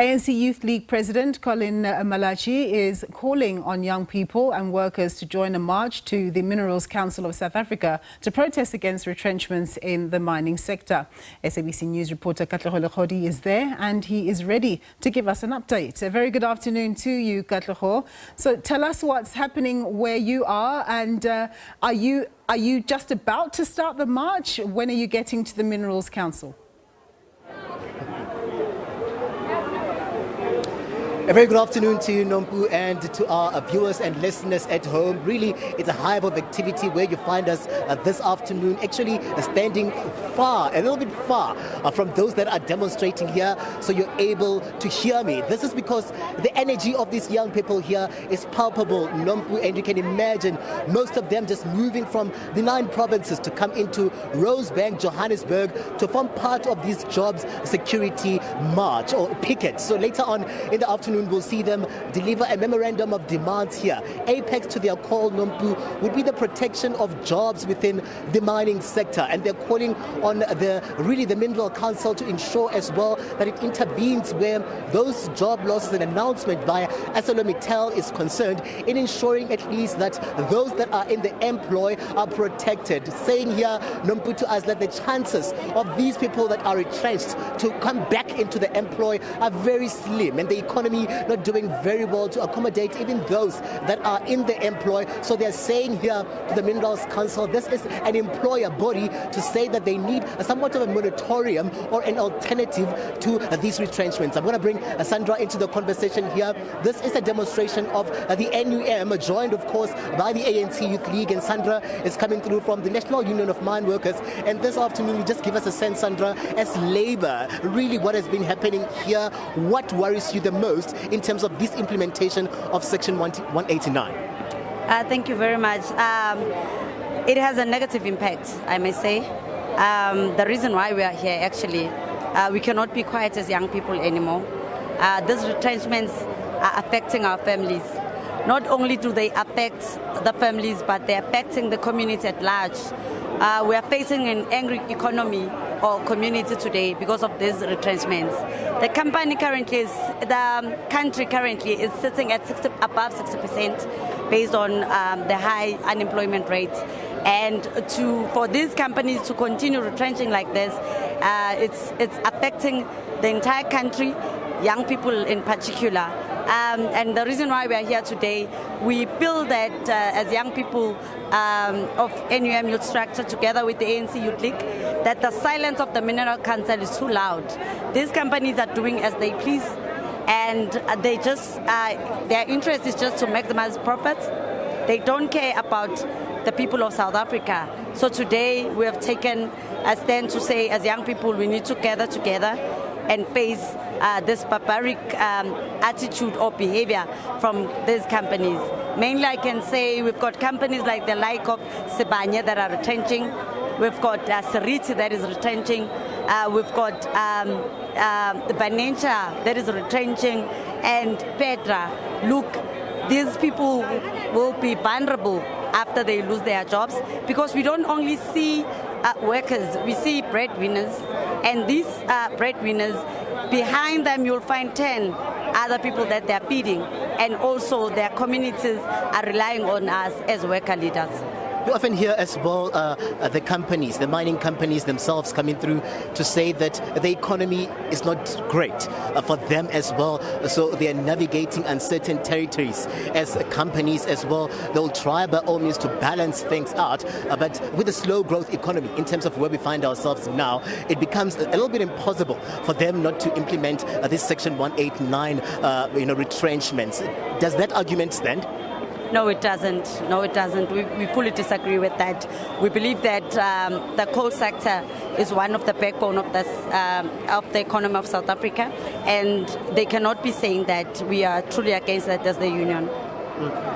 ANC Youth League President Collen Malatji is calling on young people and workers to join a march to the Minerals Council of South Africa to protest against retrenchments in the mining sector. SABC News reporter Katlego Legodi is there and he is ready to give us an update. A very good afternoon to you, Katlego. So tell us what's happening where you are, and are you just about to start the march? When are you getting to the Minerals Council? A very good afternoon to you, Nompu, and to our viewers and listeners at home. Really, it's a hive of activity where you find us this afternoon, actually standing a little bit far from those that are demonstrating here, so you're able to hear me. This is because the energy of these young people here is palpable, Nompu, and you can imagine most of them just moving from the 9 provinces to come into Rosebank, Johannesburg, to form part of this jobs security march or picket. So later on in the afternoon, we'll see them deliver a memorandum of demands here. Apex to their call, Nompu, would be the protection of jobs within the mining sector, and they're calling on the Mineral Council to ensure as well that it intervenes where those job losses and announcement by ArcelorMittal is concerned, in ensuring at least that those that are in the employ are protected. Saying here, Nompu, to us that the chances of these people that are retrenched to come back into the employ are very slim, and the economy not doing very well to accommodate even those that are in the employ. So they're saying here to the Minerals Council, this is an employer body, to say that they need somewhat of a moratorium or an alternative to these retrenchments. I'm going to bring Sandra into the conversation here. This is a demonstration of the NUM, joined of course by the ANC Youth League, and Sandra is coming through from the National Union of Mine Workers. And this afternoon, you just give us a sense, Sandra, as Labour, really what has been happening here, what worries you the most in terms of this implementation of Section 189? Thank you very much. It has a negative impact, I may say. The reason why we are here, actually, we cannot be quiet as young people anymore. These retrenchments are affecting our families. Not only do they affect the families, but they're affecting the community at large. We are facing an angry economy or community today because of these retrenchments. The country currently is sitting at above 60% based on the high unemployment rate. And for these companies to continue retrenching like this, it's affecting the entire country, young people in particular. And the reason why we are here today, we feel that as young people of NUM Youth Structure, together with the ANC Youth League, that the silence of the Mineral Council is too loud. These companies are doing as they please, and they just their interest is just to maximize profits. They don't care about the people of South Africa. So today we have taken a stand to say, as young people, we need to gather together and face this barbaric attitude or behavior from these companies. Mainly, I can say we've got companies like the like of Sibanye that are retrenching. We've got Seriti that is retrenching. We've got Banencha that is retrenching, and Petra. Look, these people will be vulnerable after they lose their jobs, because we don't only see workers, we see breadwinners, and these breadwinners, behind them you'll find 10 other people that they're feeding, and also their communities are relying on us as worker leaders. You often hear as well the companies, the mining companies themselves coming through to say that the economy is not great for them as well. So they are navigating uncertain territories as companies as well. They'll try by all means to balance things out. But with a slow growth economy, in terms of where we find ourselves now, it becomes a little bit impossible for them not to implement this Section 189 retrenchments. Does that argument stand? No, it doesn't. No, it doesn't. We fully disagree with that. We believe that the coal sector is one of the backbone of the economy of South Africa, and they cannot be saying that we are truly against that as the union.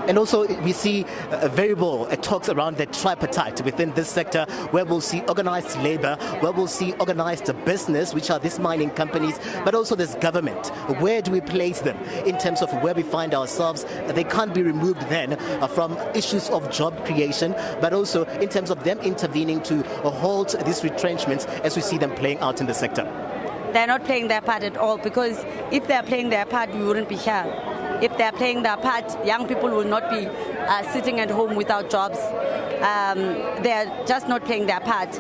And also we see variable talks around the tripartite within this sector, where we'll see organized labor, where we'll see organized business, which are these mining companies, but also this government. Where do we place them in terms of where we find ourselves? They can't be removed then from issues of job creation, but also in terms of them intervening to halt these retrenchments as we see them playing out in the sector. they're not playing their part at all, because if they're playing their part, we wouldn't be here. If they're playing their part, young people will not be sitting at home without jobs. They're just not playing their part.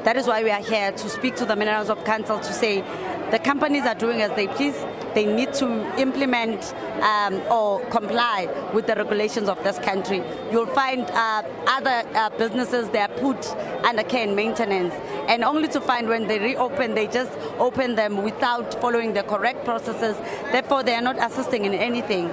That is why we are here to speak to the Minerals of Council to say the companies are doing as they please. They need to implement or comply with the regulations of this country. You'll find other businesses, they are put under care and maintenance, and only to find when they reopen, they just open them without following the correct processes. Therefore, they are not assisting in anything.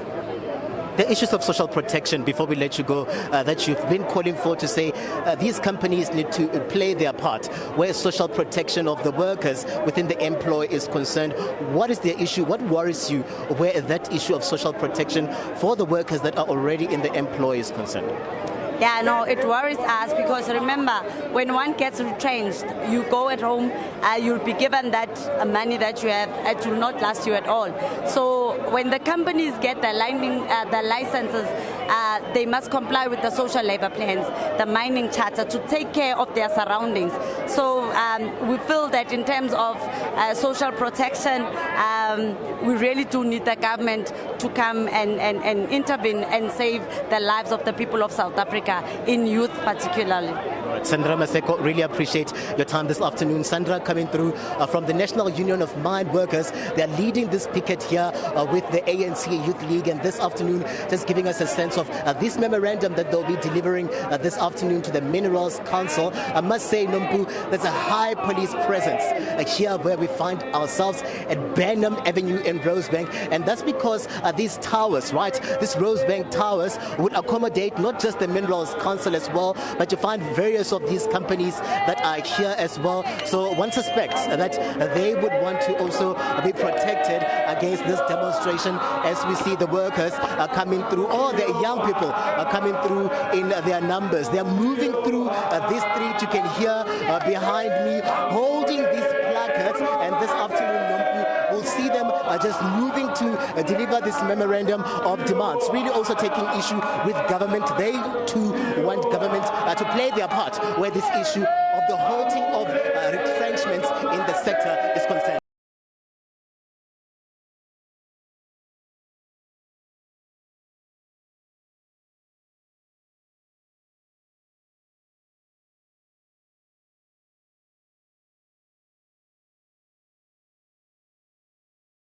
The issues of social protection, before we let you go, that you've been calling for, to say these companies need to play their part where social protection of the workers within the employ is concerned. What is the issue? What worries you where that issue of social protection for the workers that are already in the employ is concerned? Yeah, no, it worries us because remember, when one gets retrenched, you go at home, you'll be given that money that you have, it will not last you at all. So when the companies get their licenses, they must comply with the social labor plans, the mining charter, to take care of their surroundings. So we feel that in terms of social protection, we really do need the government to come and intervene and save the lives of the people of South Africa, in youth particularly. Sandra Maseko, really appreciate your time this afternoon. Sandra coming through from the National Union of Mine Workers. They're leading this picket here with the ANC Youth League, and this afternoon just giving us a sense of this memorandum that they'll be delivering this afternoon to the Minerals Council. I must say, Nompu, there's a high police presence here where we find ourselves at Burnham Avenue in Rosebank, and that's because these towers, right, these Rosebank towers would accommodate not just the Minerals Council as well, but you find various of these companies that are here as well. So one suspects that they would want to also be protected against this demonstration, as we see the workers coming through, or the young people coming through in their numbers. They are moving through this street. You can hear behind me holding these placards, and this afternoon we'll see them just moving to deliver this memorandum of demands, really also taking issue with government. They too want government to play their part where this issue of the halting